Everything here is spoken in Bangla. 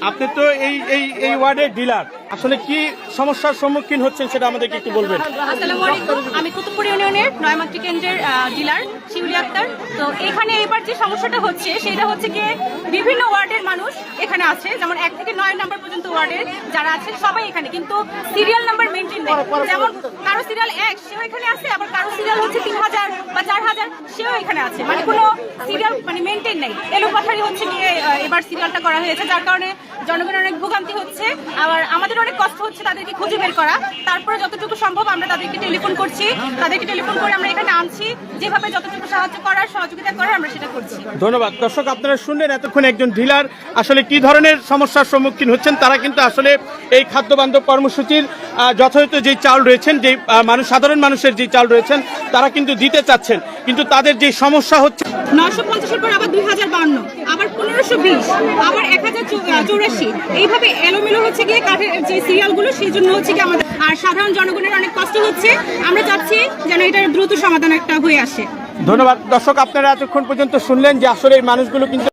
আপনি তো এই ওয়ার্ডের ডিলার, আসলে কি সমস্যার সম্মুখীন হচ্ছেন সেটা আমাদেরকে একটু বলবেন। আসসালামু আলাইকুম, আমি কুতুবপুর ইউনিয়নের নয়মাত্রি কেন্দ্রের ডিলার শিউলি আক্তার। তো এখানে এবার যে সমস্যাটা হচ্ছে সেটা হচ্ছে কি বিভিন্ন ওয়ার্ডের মানুষ এখানে আছে, যেমন 1 থেকে 9 নম্বর পর্যন্ত ওয়ার্ডের যারা আছেন সবাই এখানে, কিন্তু সিরিয়াল নাম্বার মেনটেন নেই। যেমন কারো সিরিয়াল 1 সেও এখানে আছে, আবার কারো সিরিয়াল হচ্ছে 3000 বা 4000 সেও এখানে আছে, মানে কোনো সিরিয়াল মানে মেনটেন নেই। এলোপাথারি হচ্ছে গিয়ে এবার সিরিয়ালটা করা হয়েছে, যার কারণে জনগণের অনেক ভোগান্তি হচ্ছে, আবার আমাদের অনেক কষ্ট হচ্ছে তাদেরকে খুঁজে বের করা। তারপরে যতটুকু সম্ভব আমরা তাদেরকে টেলিফোন করছি, তাদেরকে টেলিফোন করে আমরা এখানে আনছি, যেভাবে যতটুকু সাহায্য করার সহযোগিতা করার আমরা সেটা করছি। ধন্যবাদ। দর্শক, আপনারা শুনলেন এতক্ষণ একজন ডিলার আসলে কি ধরনের সমস্যার সম্মুখীন হচ্ছেন। তারা কিন্তু আসলে এই খাদ্য বান্ধব কর্মসূচির যথাযথ যে চাল রয়েছেন, যে সাধারণ মানুষের যে চাল রয়েছেন তারা কিন্তু দিতে চাচ্ছেন, কিন্তু তাদের যে সমস্যা হচ্ছে 950-এর পর আবার 2052, আবার 1520, আবার 1084, এইভাবে এলোমেলো হচ্ছে গিয়ে কাঠের যে সিরিয়ালগুলো, সেই জন্য হচ্ছে কি আমাদের আর সাধারণ জনগণের অনেক কষ্ট হচ্ছে। আমরা চাচ্ছি যেন এটার দ্রুত সমাধান একটা হয়ে আসে। ধন্যবাদ। দর্শক, আপনারা এতক্ষণ পর্যন্ত শুনলেন যে আসলে এই মানুষগুলো কিন্তু